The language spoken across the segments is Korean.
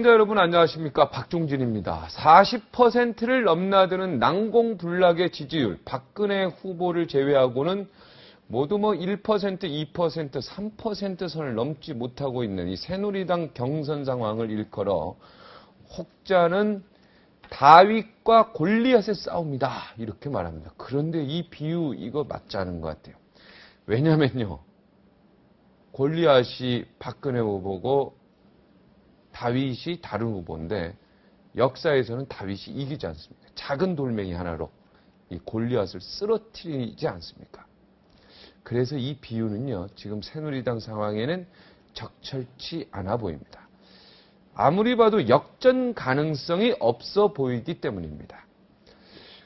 시청자 여러분 안녕하십니까. 박종진입니다. 40%를 넘나드는 난공불락의 지지율, 박근혜 후보를 제외하고는 모두 1%, 2%, 3% 선을 넘지 못하고 있는 이 새누리당 경선 상황을 일컬어 혹자는 다윗과 골리앗의 싸움이다 이렇게 말합니다. 그런데 이 비유 이거 맞지 않은 것 같아요. 왜냐면요. 골리앗이 박근혜 후보고 다윗이 다른 후보인데 역사에서는 다윗이 이기지 않습니다. 작은 돌멩이 하나로 이 골리앗을 쓰러뜨리지 않습니까? 그래서 이 비유는요. 지금 새누리당 상황에는 적절치 않아 보입니다. 아무리 봐도 역전 가능성이 없어 보이기 때문입니다.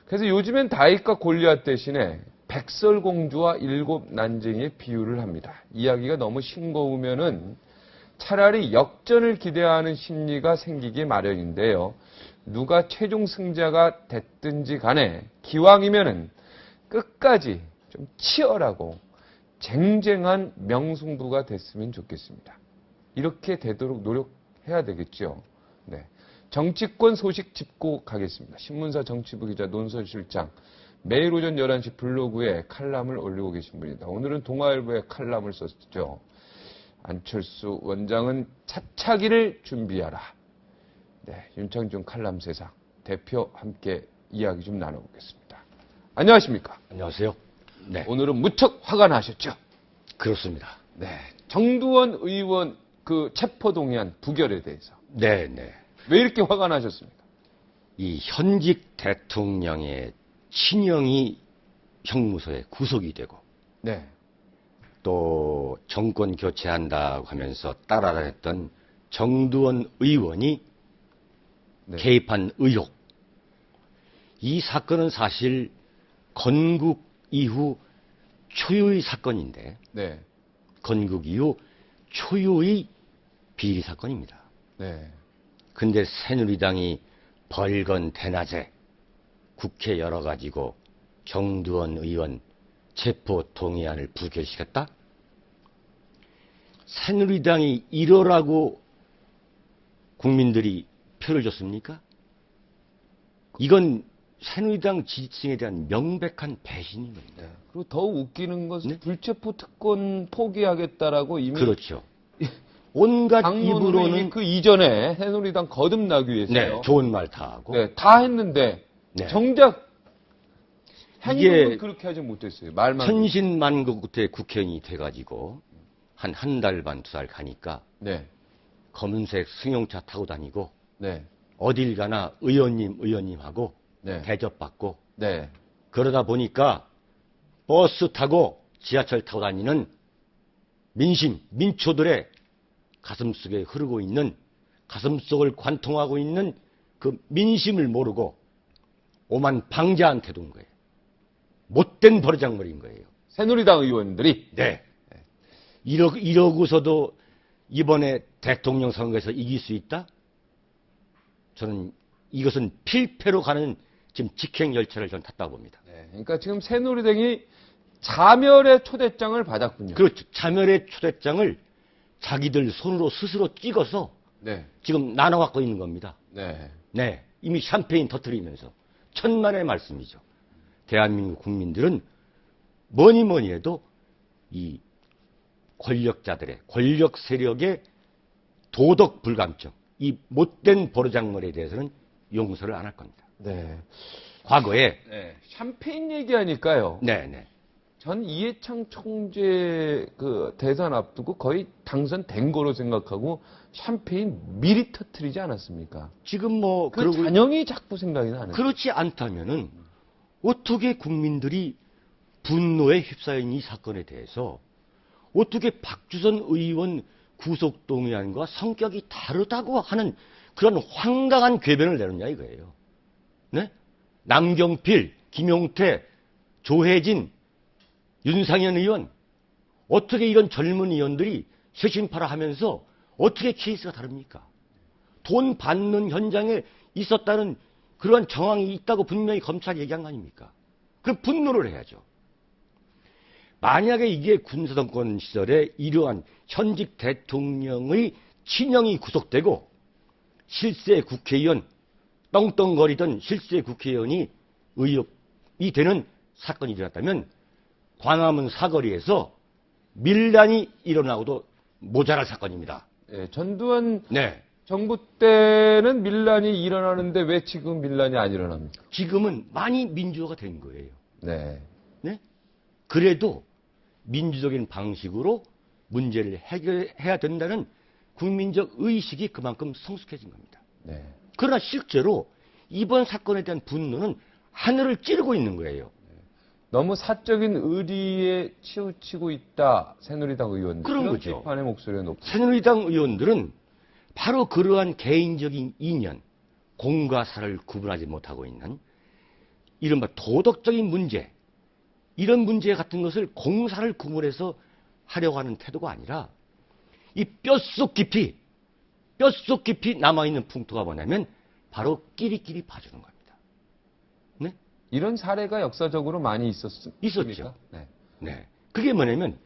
그래서 요즘엔 다윗과 골리앗 대신에 백설공주와 일곱 난쟁이의 비유를 합니다. 이야기가 너무 싱거우면은 차라리 역전을 기대하는 심리가 생기기 마련인데요. 누가 최종 승자가 됐든지 간에 기왕이면은 끝까지 좀 치열하고 쟁쟁한 명승부가 됐으면 좋겠습니다. 이렇게 되도록 노력해야 되겠죠. 네. 정치권 소식 짚고 가겠습니다. 신문사 정치부 기자 논설실장, 매일 오전 11시 블로그에 칼럼을 올리고 계신 분입니다. 오늘은 동아일보에 칼럼을 썼죠. 안철수 원장은 차차기를 준비하라. 네, 윤창중 칼럼 세상 대표 함께 이야기 좀 나눠보겠습니다. 안녕하십니까? 안녕하세요. 네. 오늘은 무척 화가 나셨죠? 그렇습니다. 네. 정두원 의원 그 체포동의안 부결에 대해서. 네, 네. 왜 이렇게 화가 나셨습니까? 이 현직 대통령의 친형이 형무소에 구속이 되고, 네. 또 정권 교체한다고 하면서 따라다녔던 정두원 의원이 네. 개입한 의혹. 이 사건은 사실 건국 이후 초유의 사건인데, 네. 건국 이후 초유의 비리 사건입니다. 네. 근데 새누리당이 벌건 대낮에 국회 열어가지고 정두원 의원 체포 동의안을 부결시켰다? 새누리당이 이러라고 국민들이 표를 줬습니까? 이건 새누리당 지지층에 대한 명백한 배신입니다. 네. 그리고 더 웃기는 것은 네? 불체포 특권 포기하겠다라고 이미 그렇죠. 온갖 당론으로 입으로는 그 이전에 새누리당 거듭나기 위해서요. 네, 좋은 말 다 하고. 네, 다 했는데 네. 정작 행동은 이게 그렇게 하지 못했어요. 말만. 천신만고 그때 국회의원이 돼가지고 한 달 반, 두 달 가니까 네, 검은색 승용차 타고 다니고 네, 어딜 가나 의원님 하고 네, 대접받고 네, 그러다 보니까 버스 타고 지하철 타고 다니는 민초들의 가슴속에 흐르고 있는 가슴속을 관통하고 있는 그 민심을 모르고 오만 방자한 태도인 거예요. 못된 버르장머리인 거예요. 새누리당 의원들이. 네. 이러고서도 이번에 대통령 선거에서 이길 수 있다? 저는 이것은 필패로 가는 지금 직행열차를 저는 탔다고 봅니다. 네, 그러니까 지금 새누리당이 자멸의 초대장을 받았군요. 그렇죠. 자멸의 초대장을 자기들 손으로 스스로 찍어서 네, 지금 나눠 갖고 있는 겁니다. 네, 네. 이미 샴페인 터뜨리면서 천만의 말씀이죠. 대한민국 국민들은 뭐니 해도 이 권력자들의 권력 세력의 도덕 불감증, 이 못된 버르장머리에 대해서는 용서를 안 할 겁니다. 네. 과거에 네, 샴페인 얘기하니까요. 네. 전 이해창 총재 그 대선 앞두고 거의 당선된 거로 생각하고 샴페인 미리 터뜨리지 않았습니까? 지금 뭐 그 잔영이 자꾸 생각이 나는. 그렇지 않다면은 어떻게 국민들이 분노에 휩싸인 이 사건에 대해서 어떻게 박주선 의원 구속동의안과 성격이 다르다고 하는 그런 황당한 궤변을 내놓냐 이거예요. 네? 남경필, 김용태, 조혜진, 윤상현 의원 어떻게 이런 젊은 의원들이 쇄신파라 하면서 어떻게 케이스가 다릅니까? 돈 받는 현장에 있었다는 그러한 정황이 있다고 분명히 검찰이 얘기한 거 아닙니까? 그럼 분노를 해야죠. 만약에 이게 군사정권 시절에 이러한 현직 대통령의 친형이 구속되고 실세 국회의원, 떵떵거리던 실세 국회의원이 의혹이 되는 사건이 일어났다면 광화문 사거리에서 밀란이 일어나고도 모자랄 사건입니다. 예, 전두환 네. 정부 때는 밀란이 일어나는데 왜 지금 밀란이 안 일어납니까? 지금은 많이 민주화가 된 거예요. 네. 네? 그래도 민주적인 방식으로 문제를 해결해야 된다는 국민적 의식이 그만큼 성숙해진 겁니다. 네. 그러나 실제로 이번 사건에 대한 분노는 하늘을 찌르고 있는 거예요. 너무 사적인 의리에 치우치고 있다. 새누리당 의원들. 그런 거죠. 비판의 목소리가 높고. 새누리당 의원들은 바로 그러한 개인적인 인연, 공과 사를 구분하지 못하고 있는 이른바 도덕적인 문제, 이런 문제 같은 것을 공사를 구분해서 하려고 하는 태도가 아니라 이 뼛속 깊이 남아있는 풍토가 뭐냐면 바로 끼리끼리 봐주는 겁니다. 네? 이런 사례가 역사적으로 많이 있었습니까? 있었죠. 네. 네. 그게 뭐냐면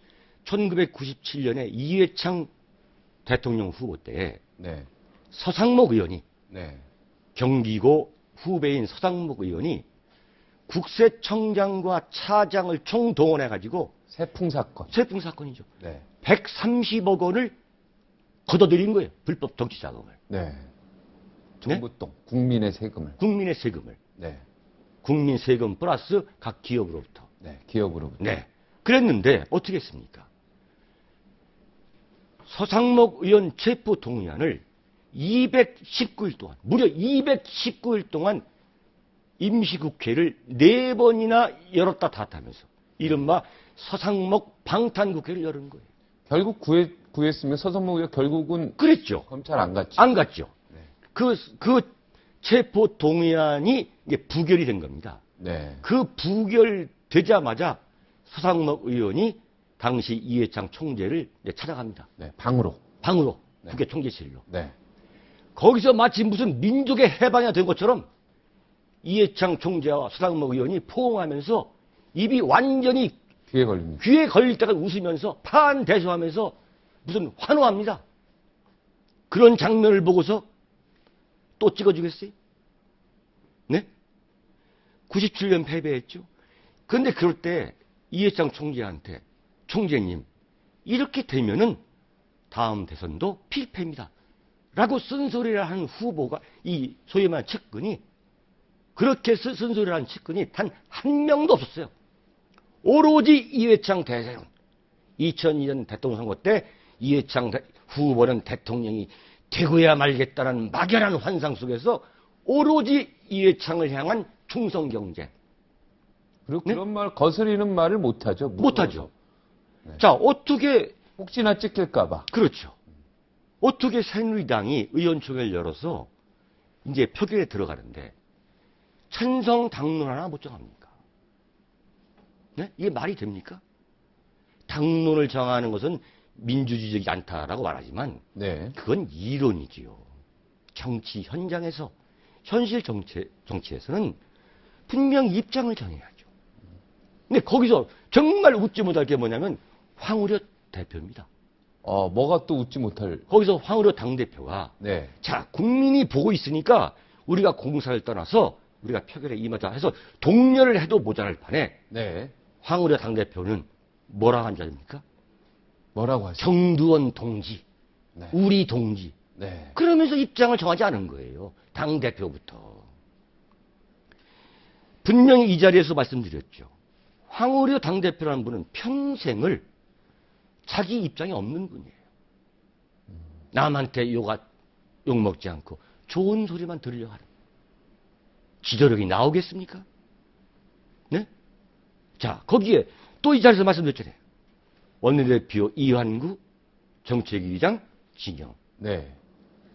1997년에 이회창 대통령 후보 때 네. 서상목 의원이 네. 경기고 후배인 서상목 의원이 국세청장과 차장을 총동원해가지고 세풍 사건. 세풍 사건이죠. 네. 130억 원을 걷어들인 거예요. 불법 정치 자금을. 네. 정부돈, 국민의 세금을. 국민의 세금을. 네. 국민 세금 플러스 각 기업으로부터. 네. 기업으로부터. 네. 그랬는데 어떻게 했습니까? 서상목 의원 체포 동의안을 219일 동안, 무려 219일 동안 임시국회를 4번이나 열었다 닫았다면서 이른바 서상목 방탄국회를 열은 거예요. 결국 구했으면 서상목 의원 결국은 그랬죠. 검찰 안 갔죠. 안 갔죠. 네. 그 체포 동의안이 이제 부결이 된 겁니다. 네. 그 부결되자마자 서상목 의원이 당시 이회창 총재를 이제 찾아갑니다. 네. 방으로. 네. 국회 총재실로. 네. 거기서 마치 무슨 민족의 해방이 된 것처럼 이회창 총재와 서상목 의원이 포옹하면서 입이 완전히 귀에 걸립니다. 귀에 걸릴 때까지 웃으면서 파한대소하면서 무슨 환호합니다. 그런 장면을 보고서 또 찍어주겠어요? 네? 97년 패배했죠. 그런데 그럴 때 이회창 총재한테 총재님 이렇게 되면은 다음 대선도 필패입니다. 라고 쓴소리를 하는 후보가 이 소위 말하는 측근이 그렇게 쓴소리를 하는 측근이 단 한 명도 없었어요. 오로지 이회창 대세론. 2002년 대통령 선거 때 이회창 후보는 대통령이 되고야 말겠다는 막연한 환상 속에서 오로지 이회창을 향한 충성 경쟁. 그리고 네? 그런 말 거스리는 말을 못하죠. 못하죠. 네. 자, 어떻게 혹시나 찍힐까봐. 그렇죠. 어떻게 새누리당이 의원총회를 열어서 이제 표결에 들어가는데 찬성 당론 하나 못 정합니까? 네? 이게 말이 됩니까? 당론을 정하는 것은 민주주의적이지 않다라고 말하지만 네. 그건 이론이지요. 정치 현장에서 현실 정치에서는 분명히 입장을 정해야죠. 근데 거기서 정말 웃지 못할 게 뭐냐면 황우려 대표입니다. 뭐가 또 웃지 못할. 거기서 황우려 당대표가 네. 자, 국민이 보고 있으니까 우리가 공사를 떠나서 우리가 표결에 임하자 해서 독려를 해도 모자랄 판에 네. 황우려 당대표는 뭐라고 한 줄 아십니까? 뭐라고 하시죠? 정두원 동지, 네. 우리 동지. 네. 그러면서 입장을 정하지 않은 거예요. 당대표부터. 분명히 이 자리에서 말씀드렸죠. 황우려 당대표라는 분은 평생을 자기 입장이 없는 분이에요. 남한테 욕먹지 않고 좋은 소리만 들으려고 하는. 지도력이 나오겠습니까? 네? 자, 거기에 또 이 자리에서 말씀드렸잖아요. 원내대표 이완구, 정책위의장 진영. 네.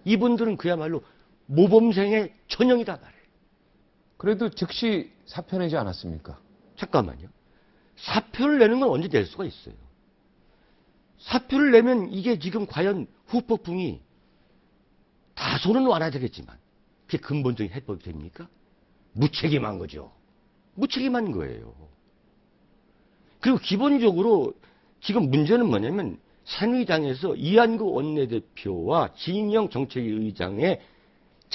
이분들은 그야말로 모범생의 전형이다 말이에요. 그래도 즉시 사표 내지 않았습니까? 잠깐만요. 사표를 내는 건 언제 낼 수가 있어요. 사표를 내면 이게 지금 과연 후폭풍이 다소는 와야 되겠지만 그게 근본적인 해법이 됩니까? 무책임한 거죠. 무책임한 거예요. 그리고 기본적으로 지금 문제는 뭐냐면 새누리당에서 이한구 원내대표와 진영 정책위 의장의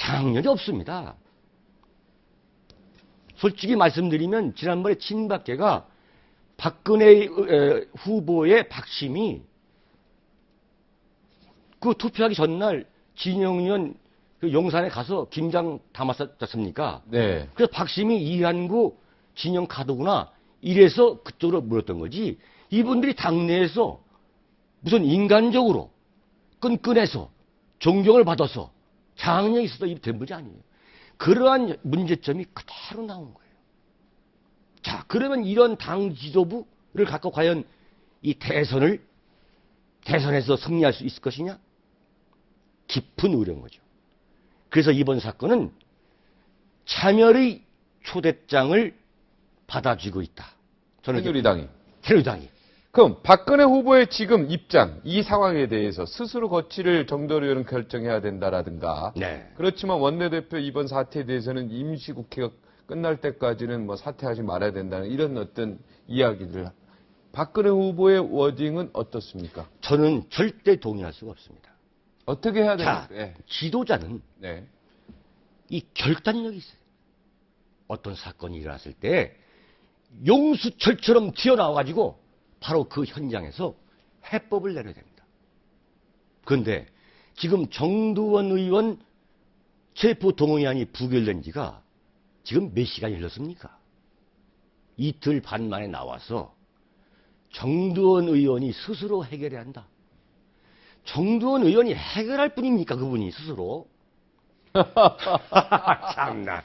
장악력이 없습니다. 솔직히 말씀드리면 지난번에 친박계가 박근혜 후보의 박심이 그 투표하기 전날 진영 의원 그 용산에 가서 김장 담았었지 않습니까? 네. 그래서 박심이 이한구 진영 카드구나 이래서 그쪽으로 물었던 거지. 이분들이 당내에서 무슨 인간적으로 끈끈해서 존경을 받아서 장악력이 있어서 된 분이 아니에요. 그러한 문제점이 그대로 나온 거예요. 자, 그러면 이런 당 지도부를 갖고 과연 이 대선에서 승리할 수 있을 것이냐? 깊은 우려인 거죠. 그래서 이번 사건은 차멸의 초대장을 받아주고 있다. 저는 새누리당이. 그럼 박근혜 후보의 지금 입장, 이 상황에 대해서 스스로 거취를 정도로 의원은 결정해야 된다라든가. 네. 그렇지만 원내대표 이번 사태에 대해서는 임시국회가 끝날 때까지는 뭐 사퇴하지 말아야 된다는 이런 어떤 이야기들. 박근혜 후보의 워딩은 어떻습니까? 저는 절대 동의할 수가 없습니다. 어떻게 해야 자, 됩니까? 네. 지도자는 네. 이 결단력이 있어요. 어떤 사건이 일어났을 때 용수철처럼 튀어나와가지고 바로 그 현장에서 해법을 내려야 됩니다. 그런데 지금 정두원 의원 체포동의안이 부결된 지가 지금 몇 시간이 흘렀습니까? 이틀 반 만에 나와서 정두원 의원이 스스로 해결해야 한다. 정두원 의원이 해결할 뿐입니까? 그분이 스스로. 참나.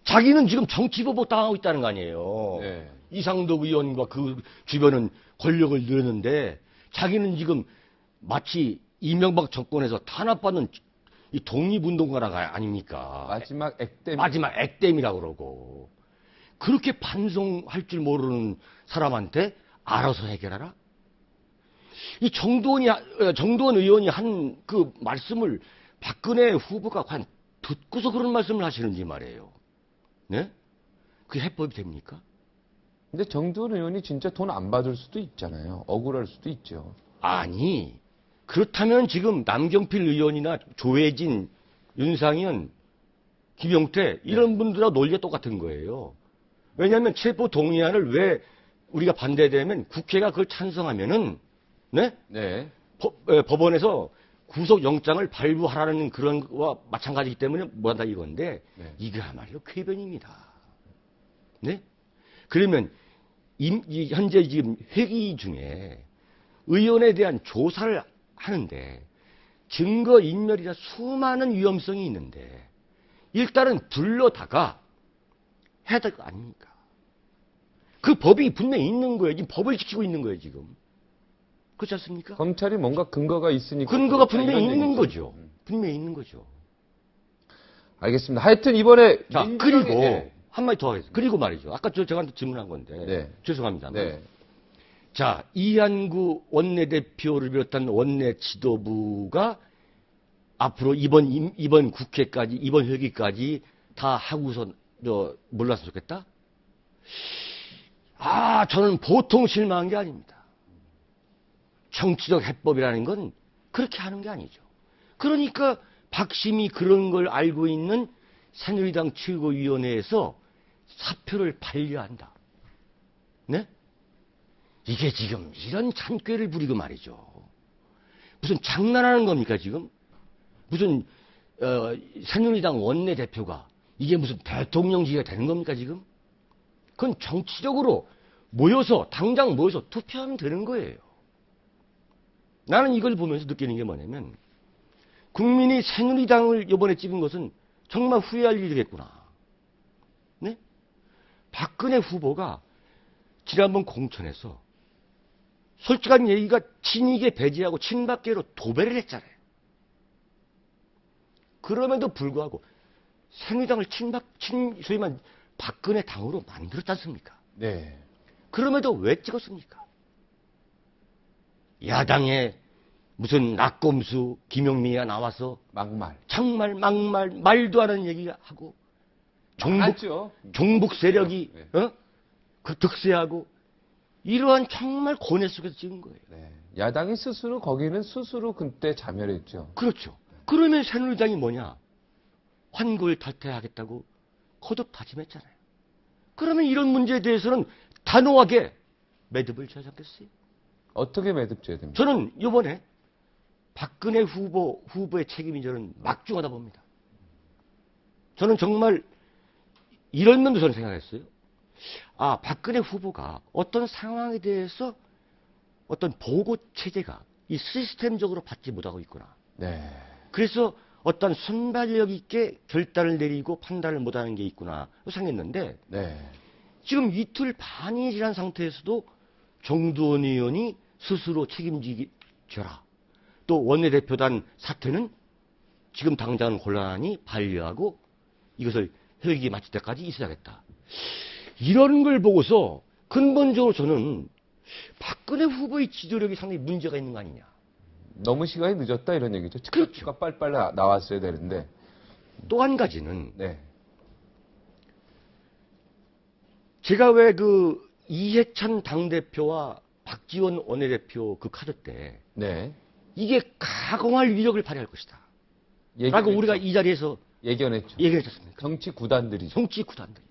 자기는 지금 정치보복 당하고 있다는 거 아니에요. 네. 이상덕 의원과 그 주변은 권력을 늘었는데 자기는 지금 마치 이명박 정권에서 탄압받는 이 독립운동가가 아닙니까? 마지막 액땜이라고 그러고. 그렇게 반성할 줄 모르는 사람한테 알아서 해결하라? 이 정두원 의원이 한 그 말씀을 박근혜 후보가 과연 듣고서 그런 말씀을 하시는지 말이에요. 네? 그게 해법이 됩니까? 근데 정두원 의원이 진짜 돈 안 받을 수도 있잖아요. 억울할 수도 있죠. 아니, 그렇다면 지금 남경필 의원이나 조혜진, 윤상현, 김용태 이런 분들하고 논리가 똑같은 거예요. 왜냐하면 체포 동의안을 왜 우리가 반대되면 국회가 그걸 찬성하면은 네? 네. 법원에서 구속영장을 발부하라는 그런 거와 마찬가지이기 때문에 뭐한다 이건데 네. 이거야말로 쾌변입니다. 네? 그러면 현재 지금 회기 중에 의원에 대한 조사를 하는데 증거 인멸이라 수많은 위험성이 있는데 일단은 불러다가 해야 될 거 아닙니까? 그 법이 분명히 있는 거예요. 지금 법을 지키고 있는 거예요, 지금. 그렇지 않습니까? 검찰이 뭔가 근거가 있으니까. 근거가 분명히 있는 거죠. 분명히 있는 거죠. 알겠습니다. 하여튼 이번에 자, 그리고 한마디 더 하겠습니다. 그리고 말이죠. 아까 제가 질문한 건데 네. 죄송합니다. 네. 자, 이한구 원내대표를 비롯한 원내 지도부가 앞으로 이번 국회까지 이번 회기까지 다 하고서 몰랐으면 좋겠다. 저는 보통 실망한 게 아닙니다. 정치적 해법이라는 건 그렇게 하는 게 아니죠. 그러니까 박심이 그런 걸 알고 있는 새누리당 최고위원회에서 사표를 반려한다. 네? 이게 지금 이런 잔꾀를 부리고 말이죠. 무슨 장난하는 겁니까 지금? 무슨 새누리당 원내대표가 이게 무슨 대통령직이 되는 겁니까 지금? 그건 정치적으로 당장 모여서 투표하면 되는 거예요. 나는 이걸 보면서 느끼는 게 뭐냐면 국민이 새누리당을 이번에 찍은 것은 정말 후회할 일이겠구나. 네? 박근혜 후보가 지난번 공천에서 솔직한 얘기가 친이계 배제하고 친박계로 도배를 했잖아요. 그럼에도 불구하고 새누리당을 소위 말 박근혜 당으로 만들었지 않습니까? 네. 그럼에도 왜 찍었습니까? 야당에 무슨 낙검수 김용민이가 나와서 막말. 정말 막말 말도 안 하는 얘기하고 하죠. 종북 세력이 네. 그 득세하고 이러한 정말 고뇌 속에서 찍은 거예요. 네. 야당이 거기는 스스로 그때 자멸했죠. 그렇죠. 그러면 새누리당이 뭐냐? 환골 탈퇴하겠다고 거듭 다짐했잖아요. 그러면 이런 문제에 대해서는 단호하게 매듭을 지어야 않겠어요? 어떻게 매듭져야 됩니까? 저는 이번에 박근혜 후보의 책임이 저는 막중하다 봅니다. 저는 정말 이런 면도 저는 생각했어요. 아, 박근혜 후보가 어떤 상황에 대해서 어떤 보고 체제가 이 시스템적으로 받지 못하고 있구나. 네. 그래서 어떤 순발력 있게 결단을 내리고 판단을 못하는 게 있구나 생각했는데 네. 지금 이틀 반이 지난 상태에서도 정두원 의원이 스스로 책임지겨라. 또 원내대표단 사퇴는 지금 당장은 곤란하니 반려하고 이것을 회기 마칠 때까지 있어야겠다. 이런 걸 보고서 근본적으로 저는 박근혜 후보의 지도력이 상당히 문제가 있는 거 아니냐. 너무 시간이 늦었다 이런 얘기죠. 그렇죠. 측가 빨리빨리 나왔어야 되는데. 또 한 가지는 네. 제가 왜 그 이해찬 당대표와 박지원 원내대표 그 카드 때 네. 이게 가공할 위력을 발휘할 것이다. 라고 우리가 이 자리에서 예견했죠. 얘기했지 않습니까? 정치 구단들이죠. 정치 구단들이다.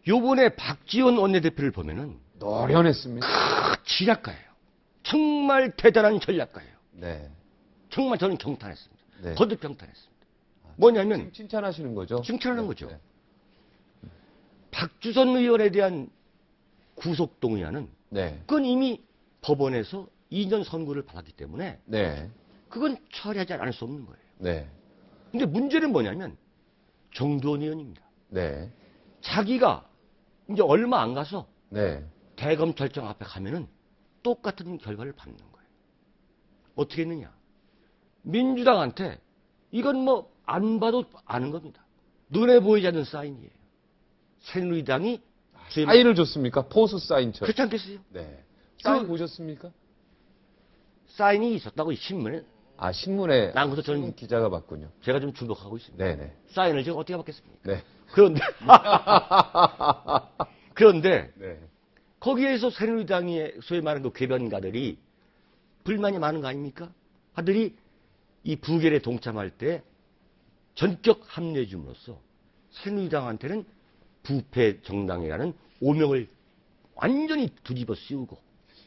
요번에 박지원 원내대표를 보면은 노련했습니다. 지략가예요. 정말 대단한 전략가예요. 네. 정말 저는 경탄했습니다. 네. 거듭 경탄했습니다. 뭐냐면 지금 칭찬하시는 거죠? 칭찬하는 네. 거죠. 네. 박주선 의원에 대한 구속동의안은 네. 그건 이미 법원에서 2년 선고를 받았기 때문에 네. 그건 처리하지 않을 수 없는 거예요. 네. 근데 문제는 뭐냐면 정두원 의원입니다. 네. 자기가 이제 얼마 안 가서 네. 대검찰청 앞에 가면은 똑같은 결과를 받는 거예요. 어떻게 했느냐? 민주당한테 이건 뭐 안 봐도 아는 겁니다. 눈에 보이지 않는 사인이에요. 새누리당이 사인을 줬습니까? 포수 사인처럼. 그렇지 않겠어요? 네. 사인 그- 보셨습니까? 사인이 있었다고 이 신문에 아, 신문에 난 그래서 신문 저는 기자가 봤군요. 제가 좀 주목하고 있습니다. 네네. 사인을 제가 어떻게 받겠습니까? 네. 그런데 그런데 네. 거기에서 새누리당의 소위 말하는 그 궤변가들이 불만이 많은 거 아닙니까? 하들이 이 부결에 동참할 때 전격 합류해 줌으로써 새누리당한테는 부패 정당이라는 오명을 완전히 뒤집어 씌우고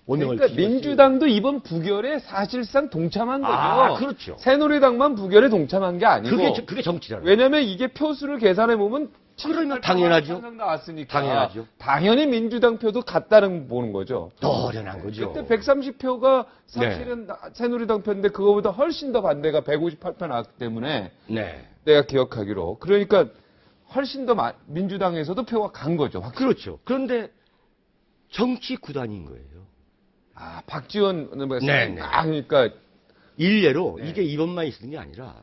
오명을 그러니까 뒤집어 민주당도 이번 부결에 사실상 동참한 거죠. 아, 그렇죠. 새누리당만 부결에 동참한 게 아니고. 그게 정치잖아요. 왜냐면 이게 표수를 계산해 보면 그러면 당연하죠. 나왔으니까. 당연하죠. 당연히 민주당 표도 같다는 보는 거죠. 노련한 거죠. 그때 130표가 사실은 새누리당 표인데 그거보다 훨씬 더 반대가 158표 나왔기 때문에 네. 내가 기억하기로. 그러니까 훨씬 더 민주당에서도 표가 간 거죠. 확실히. 그렇죠. 그런데 정치 구단인 거예요. 아, 박지원 네. 그러니까 일례로 네. 이게 이번만 있었던 게 아니라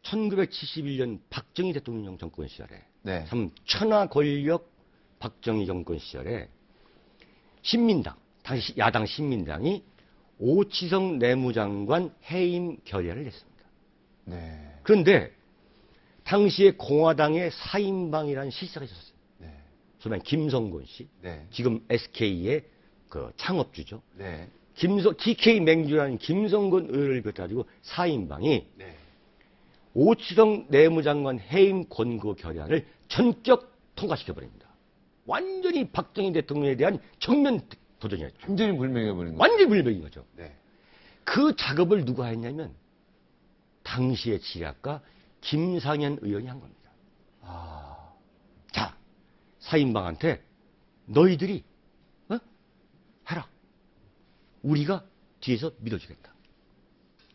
1971년 박정희 대통령 정권 시절에 네. 참 천하 권력 박정희 정권 시절에 신민당, 당시 야당 신민당이 오치성 내무장관 해임 결의안을 냈습니다. 네. 그런데 당시에 공화당의 사인방이라는 실세가 있었어요. 네. 소위 말하는 김성곤 씨, 네. 지금 SK의 그 창업주죠. 네. TK 맹주라는 김성곤 의원을 비롯해가지고 사인방이 네. 오치성 내무장관 해임 권고 결의안을 전격 통과시켜버립니다. 완전히 박정희 대통령에 대한 정면 도전이었죠. 완전히 불명해버린 거죠. 완전히 불명인 거죠. 네. 그 작업을 누가 했냐면 당시의 지략가 김상현 의원이 한 겁니다. 아. 자, 사인방한테 너희들이 해라. 우리가 뒤에서 믿어주겠다.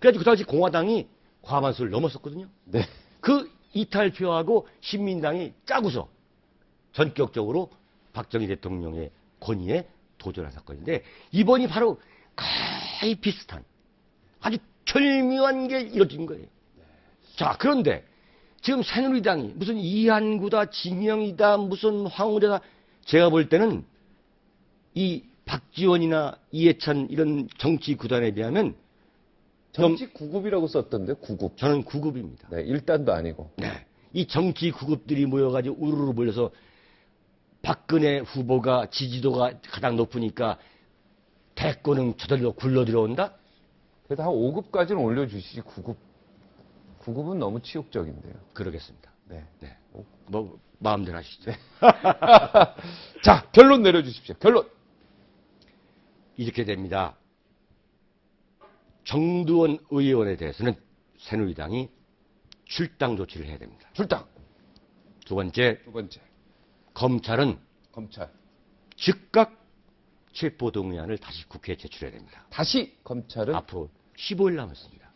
그래가지고 그 당시 공화당이 과반수를 넘었었거든요. 네. 그 이탈표하고 신민당이 짜고서 전격적으로 박정희 대통령의 권위에 도전한 사건인데 이번이 바로 거의 비슷한 아주 절묘한 게 이루어진 거예요. 자, 그런데 지금 새누리당이 무슨 이한구다, 진영이다, 무슨 황우래다 제가 볼 때는 이 박지원이나 이해찬 이런 정치 구단에 비하면 정치 구급이라고 썼던데, 구급. 저는 9급입니다. 네, 1단도 아니고. 네. 이 정치 구급들이 모여가지고 우르르 몰려서 박근혜 후보가 지지도가 가장 높으니까 대권은 저절로 굴러 들어온다? 그래도 한 5급까지는 올려주시지, 9급. 구급은 너무 치욕적인데요. 그러겠습니다. 네. 네. 뭐 마음대로 하시죠. 자, 결론 내려주십시오. 결론. 이렇게 됩니다. 정두원 의원에 대해서는 새누리당이 출당 조치를 해야 됩니다. 출당. 두 번째, 검찰은 검찰. 즉각 체포동의안을 다시 국회에 제출해야 됩니다. 다시 검찰은 앞으로 15일 남았습니다.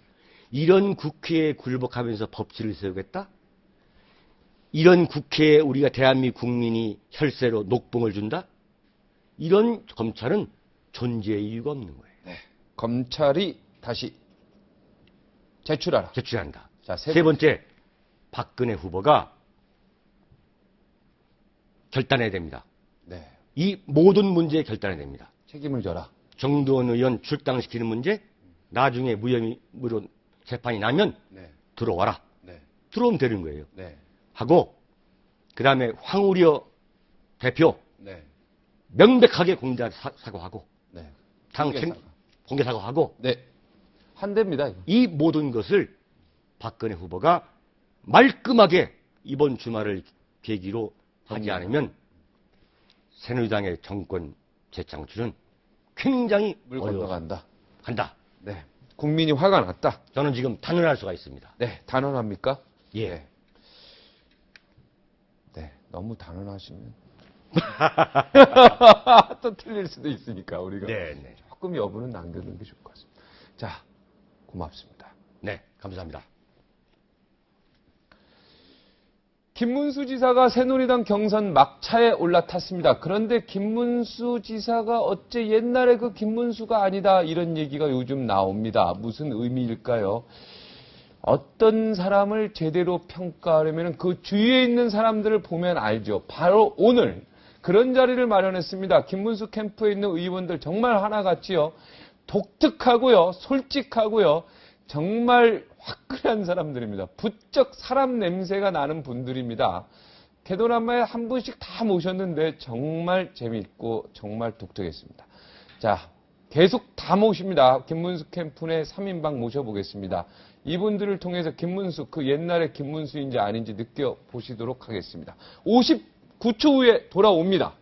이런 국회에 굴복하면서 법치를 세우겠다? 이런 국회에 우리가 대한민국 국민이 혈세로 녹봉을 준다? 이런 검찰은 존재의 이유가 없는 거예요. 네. 검찰이 다시 제출하라. 제출한다. 자, 세 번째, 박근혜 후보가 결단해야 됩니다. 네. 이 모든 문제에 결단해야 됩니다. 책임을 져라. 정두원 의원 출당시키는 문제, 나중에 무혐의로 재판이 나면 네. 들어와라. 네. 들어오면 되는 거예요. 네. 하고 그 다음에 황우려 대표 네. 명백하게 공개 사과하고 네. 공개 사과하고 네. 한대입니다. 이거. 이 모든 것을 박근혜 후보가 말끔하게 이번 주말을 계기로 하지 않으면 새누리당의 정권 재창출은 굉장히 물 건너간다. 간다. 네. 국민이 화가 났다. 저는 지금 단언할 수가 있습니다. 네. 단언합니까? 예. 네. 네. 너무 단언하시면 또 틀릴 수도 있으니까 우리가 네. 조금 여부는 남겨두는 게 좋을 것 같습니다. 자, 고맙습니다. 네, 감사합니다. 김문수 지사가 새누리당 경선 막차에 올라탔습니다. 그런데 김문수 지사가 어째 옛날에 그 김문수가 아니다 이런 얘기가 요즘 나옵니다. 무슨 의미일까요? 어떤 사람을 제대로 평가하려면 그 주위에 있는 사람들을 보면 알죠. 바로 오늘 그런 자리를 마련했습니다. 김문수 캠프에 있는 의원들 정말 하나같이요. 독특하고요. 솔직하고요. 정말 화끈한 사람들입니다. 부쩍 사람 냄새가 나는 분들입니다. 개도남마에 한 분씩 다 모셨는데 정말 재미있고 정말 독특했습니다. 자, 계속 다 모십니다. 김문수 캠프 내 3인방 모셔보겠습니다. 이분들을 통해서 김문수, 그 옛날의 김문수인지 아닌지 느껴보시도록 하겠습니다. 59초 후에 돌아옵니다.